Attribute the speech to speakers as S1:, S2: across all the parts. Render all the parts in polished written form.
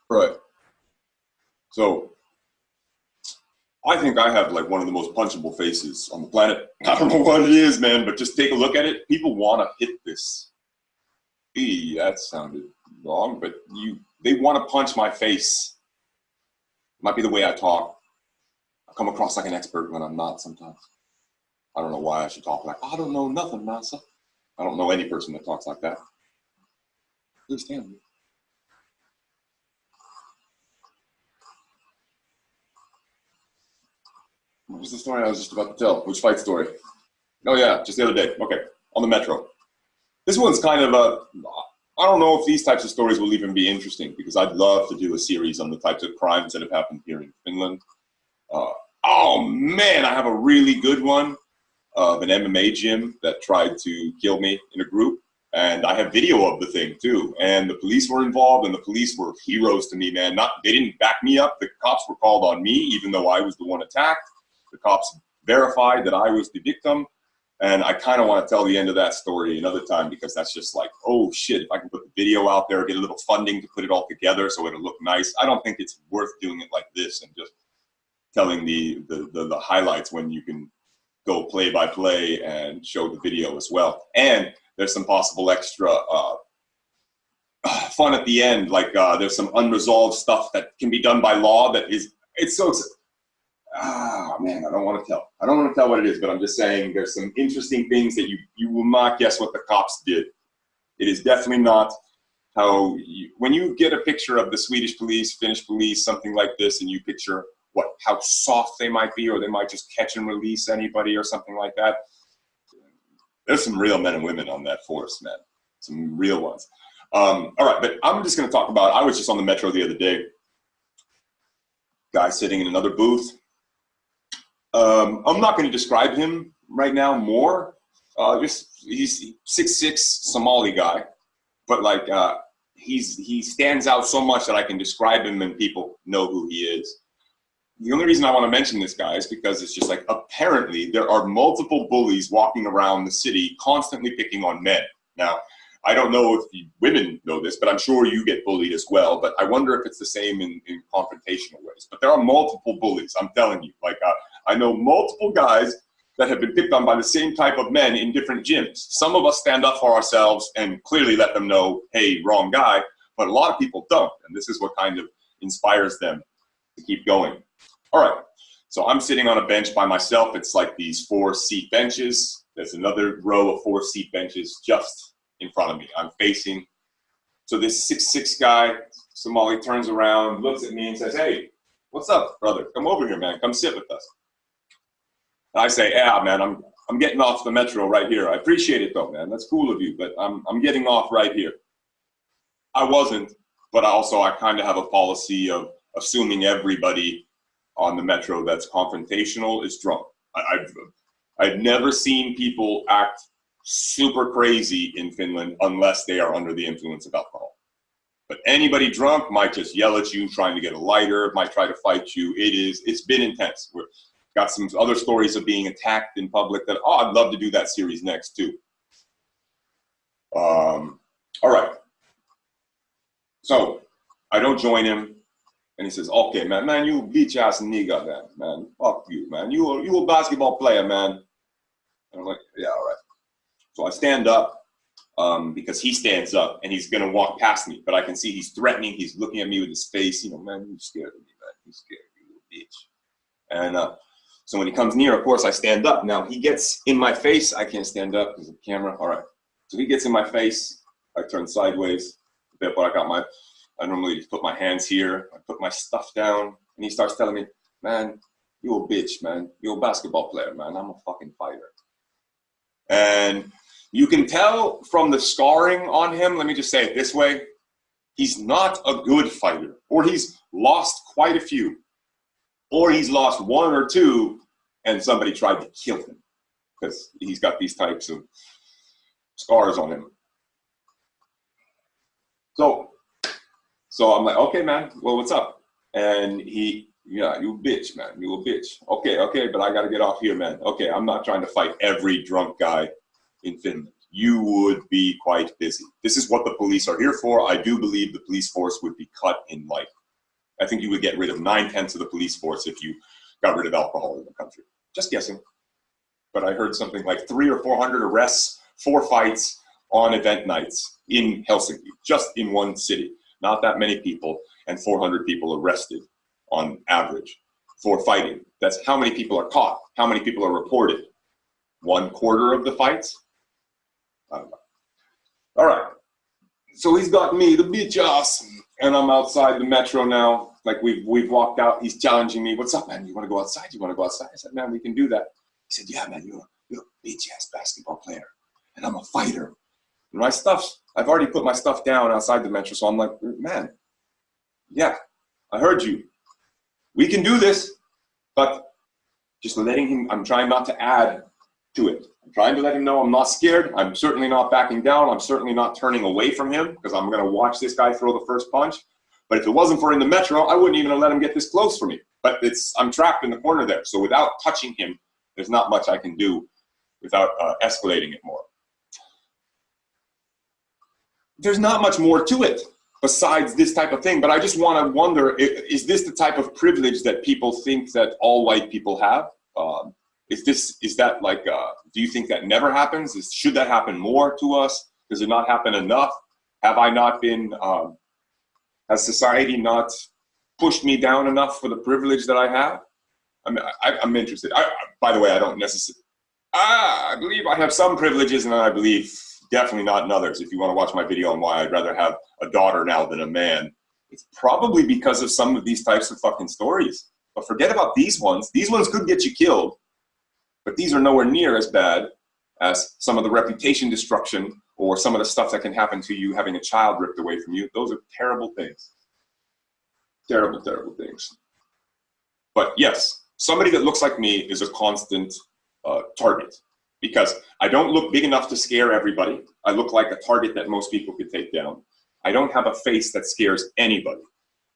S1: Right. So I think I have like one of the most punchable faces on the planet. I don't know what it is, man, but just take a look at it. People want to hit this. That sounded wrong, but they want to punch my face. Might be the way I talk. I come across like an expert when I'm not sometimes. I don't know why I should talk like, I don't know nothing, massa. I don't know any person that talks like that. Please stand me. What was the story I was just about to tell? Which fight story? Oh yeah, just the other day. Okay, on the metro. This one's kind of I don't know if these types of stories will even be interesting because I'd love to do a series on the types of crimes that have happened here in Finland. Oh man, I have a really good one of an MMA gym that tried to kill me in a group. And I have video of the thing too. And the police were involved and the police were heroes to me, man. They didn't back me up. The cops were called on me, even though I was the one attacked. The cops verified that I was the victim. And I kind of want to tell the end of that story another time because that's just like, oh shit, if I can put the video out there, get a little funding to put it all together so it'll look nice. I don't think it's worth doing it like this and just telling the highlights when you can go play by play and show the video as well. And there's some possible extra fun at the end. Like there's some unresolved stuff that can be done by law that is, man, I don't want to tell. I don't want to tell what it is, but I'm just saying there's some interesting things that you will not guess what the cops did. It is definitely not how, when you get a picture of the Swedish police, Finnish police, something like this, and you picture how soft they might be, or they might just catch and release anybody or something like that. There's some real men and women on that force, man. Some real ones. All right, but I'm just going to talk about, I was just on the metro the other day. Guy sitting in another booth. I'm not going to describe him right now more. He's 6'6", Somali guy. But like, he stands out so much that I can describe him and people know who he is. The only reason I want to mention this guy is because it's just like, apparently there are multiple bullies walking around the city constantly picking on men. Now, I don't know if women know this, but I'm sure you get bullied as well. But I wonder if it's the same in confrontational ways. But there are multiple bullies, I'm telling you. Like, I know multiple guys that have been picked on by the same type of men in different gyms. Some of us stand up for ourselves and clearly let them know, hey, wrong guy. But a lot of people don't. And this is what kind of inspires them to keep going. All right, so I'm sitting on a bench by myself. It's like these 4-seat benches. There's another row of 4-seat benches just in front of me. I'm facing. So this 6'6" guy, Somali, turns around, looks at me and says, hey, what's up, brother? Come over here, man. Come sit with us. And I say, yeah, man, I'm getting off the metro right here. I appreciate it, though, man. That's cool of you, but I'm getting off right here. I wasn't, but I kind of have a policy of assuming everybody on the metro that's confrontational is drunk. I've never seen people act super crazy in Finland unless they are under the influence of alcohol. But anybody drunk might just yell at you, trying to get a lighter, might try to fight you. It's been intense. We've got some other stories of being attacked in public that, I'd love to do that series next too. All right. So I don't join him. And he says, okay, man, you bitch ass nigga, man, fuck you, man. You a basketball player, man. And I'm like, yeah, all right. So I stand up because he stands up and he's gonna walk past me, but I can see he's threatening. He's looking at me with his face, man, you scared of me, man. You scared, you little bitch. And so when he comes near, of course, I stand up. Now he gets in my face. I can't stand up because of the camera. All right. So he gets in my face. I turn sideways. But I normally just put my hands here, I put my stuff down, and he starts telling me, man, you a bitch, man. You a basketball player, man. I'm a fucking fighter. And you can tell from the scarring on him, let me just say it this way, he's not a good fighter, or he's lost quite a few, or he's lost 1 or 2, and somebody tried to kill him because he's got these types of scars on him. So I'm like, okay, man, well, what's up? And yeah, you bitch, man, you a bitch. Okay, but I got to get off here, man. Okay, I'm not trying to fight every drunk guy in Finland. you would be quite busy. This is what the police are here for. I do believe the police force would be cut in like, I think you would get rid of 9/10 of the police force if you got rid of alcohol in the country. Just guessing. But I heard something like 300 or 400 arrests, 4 fights on event nights in Helsinki, just in one city. Not that many people, and 400 people arrested on average for fighting. That's how many people are caught, how many people are reported. 1/4 of the fights? I don't know. All right. So he's got me, the bitch ass, and I'm outside the metro now. Like we've walked out. He's challenging me. What's up, man? You want to go outside? You want to go outside? I said, man, we can do that. He said, yeah, man, you're a bitch ass basketball player, and I'm a fighter. And my stuff's, I've already put my stuff down outside the metro. So I'm like, man, yeah, I heard you. We can do this, but just letting him, I'm trying not to add to it. I'm trying to let him know I'm not scared. I'm certainly not backing down. I'm certainly not turning away from him because I'm going to watch this guy throw the first punch. But if it wasn't for in the metro, I wouldn't even have let him get this close for me. But I'm trapped in the corner there. So without touching him, there's not much I can do without escalating it more. There's not much more to it besides this type of thing. But I just want to wonder, is this the type of privilege that people think that all white people have? Is that like, do you think that never happens? Should that happen more to us? Does it not happen enough? Have I not been, has society not pushed me down enough for the privilege that I have? I'm interested. By the way, I don't necessarily, I believe I have some privileges, and I believe definitely not in others. If you want to watch my video on why I'd rather have a daughter now than a man, it's probably because of some of these types of fucking stories. But forget about these ones. These ones could get you killed, but these are nowhere near as bad as some of the reputation destruction or some of the stuff that can happen to you having a child ripped away from you. Those are terrible things. Terrible, terrible things. But yes, somebody that looks like me is a constant target because I don't look big enough to scare everybody. I look like a target that most people could take down. I don't have a face that scares anybody.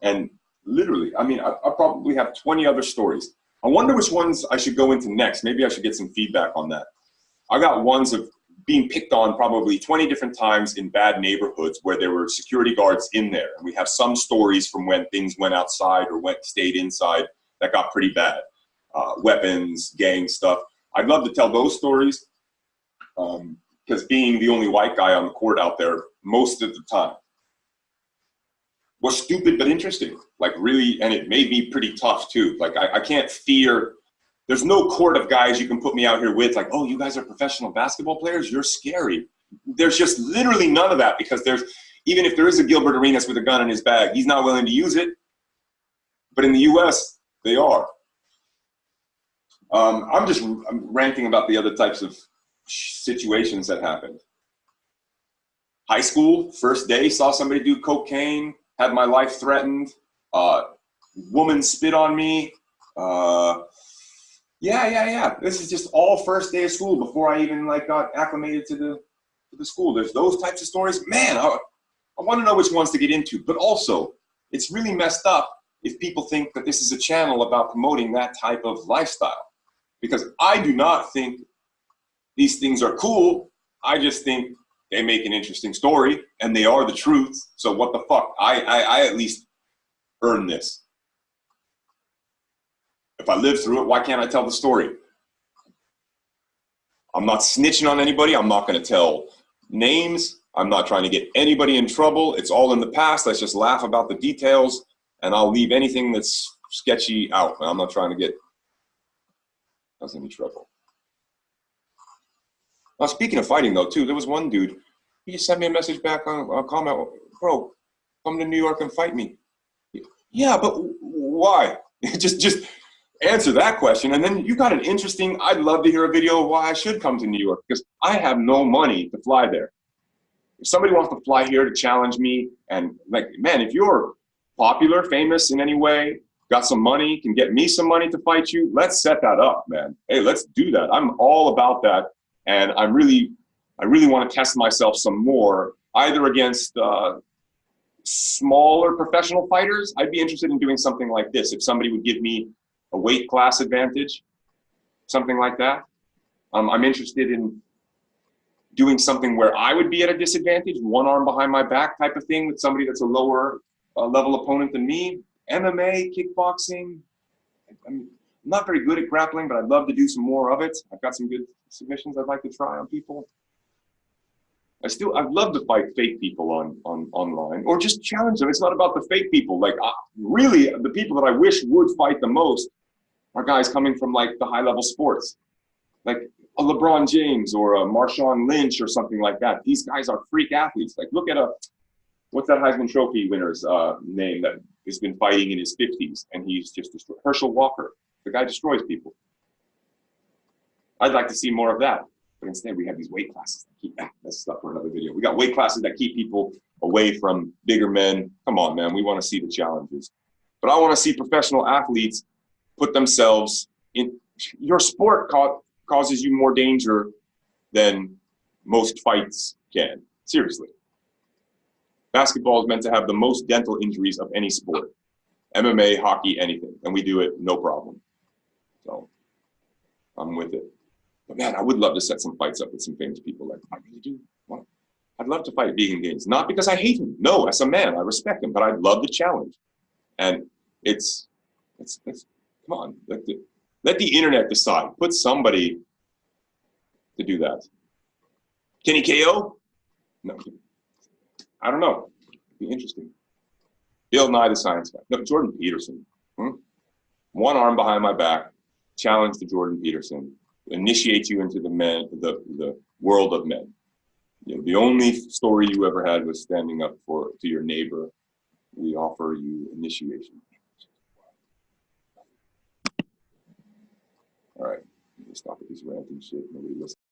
S1: And literally, I mean, I probably have 20 other stories. I wonder which ones I should go into next. Maybe I should get some feedback on that. I got ones of being picked on probably 20 different times in bad neighborhoods where there were security guards in there. And we have some stories from when things went outside or stayed inside that got pretty bad. Weapons, gang stuff. I'd love to tell those stories because being the only white guy on the court out there most of the time was stupid but interesting. Like really, and it made me pretty tough too. Like I can't fear, there's no court of guys you can put me out here with like, oh, you guys are professional basketball players? You're scary. There's just literally none of that because even if there is a Gilbert Arenas with a gun in his bag, he's not willing to use it. But in the US, they are. I'm ranting about the other types of situations that happened. High school, first day, saw somebody do cocaine, had my life threatened. Woman spit on me. Yeah. This is just all first day of school before I even like got acclimated to the school. There's those types of stories. Man, I want to know which ones to get into. But also, it's really messed up if people think that this is a channel about promoting that type of lifestyle. Because I do not think these things are cool. I just think they make an interesting story and they are the truth. So what the fuck? I at least earn this. If I live through it, why can't I tell the story? I'm not snitching on anybody. I'm not going to tell names. I'm not trying to get anybody in trouble. It's all in the past. Let's just laugh about the details and I'll leave anything that's sketchy out. I'm not trying to get us in trouble. Now, speaking of fighting though, too, there was one dude, he just sent me a message back on a comment, bro, come to New York and fight me. Yeah, but why? just answer that question. And then you got an interesting, I'd love to hear a video of why I should come to New York because I have no money to fly there. If somebody wants to fly here to challenge me and like, man, if you're popular, famous in any way, got some money, can get me some money to fight you, let's set that up, man. Hey, let's do that. I'm all about that. And I really want to test myself some more, either against smaller professional fighters. I'd be interested in doing something like this. If somebody would give me a weight class advantage, something like that. I'm interested in doing something where I would be at a disadvantage, one arm behind my back type of thing with somebody that's a lower level opponent than me. MMA, kickboxing. I'm not very good at grappling, but I'd love to do some more of it. I've got some good submissions I'd like to try on people. I'd love to fight fake people online, or just challenge them. It's not about the fake people. Like, really, the people that I wish would fight the most are guys coming from like the high level sports, like a LeBron James or a Marshawn Lynch or something like that. These guys are freak athletes. Like, look at what's that Heisman Trophy winner's name that has been fighting in his 50s, and he's just destroyed? Herschel Walker. The guy destroys people. I'd like to see more of that. But instead, we have these weight classes that keep, that's stuff for another video. We got weight classes that keep people away from bigger men. Come on, man, we want to see the challenges. But I want to see professional athletes put themselves in. Your sport causes you more danger than most fights can. Seriously. Basketball is meant to have the most dental injuries of any sport. MMA, hockey, anything. And we do it no problem. So I'm with it. But man, I would love to set some fights up with some famous people. Like, I really do. I'd love to fight Vegan Gaines. Not because I hate him. No, as a man, I respect him. But I'd love the challenge. And it's come on. Let the internet decide. Put somebody to do that. Kenny KO? No. I don't know. It'd be interesting. Bill Nye the Science Guy. No, Jordan Peterson. One arm behind my back. Challenge to Jordan Peterson. Initiate you into the world of men. You know, the only story you ever had was standing up to your neighbor. We offer you initiation. All right, stop with this ranting shit. Nobody listens.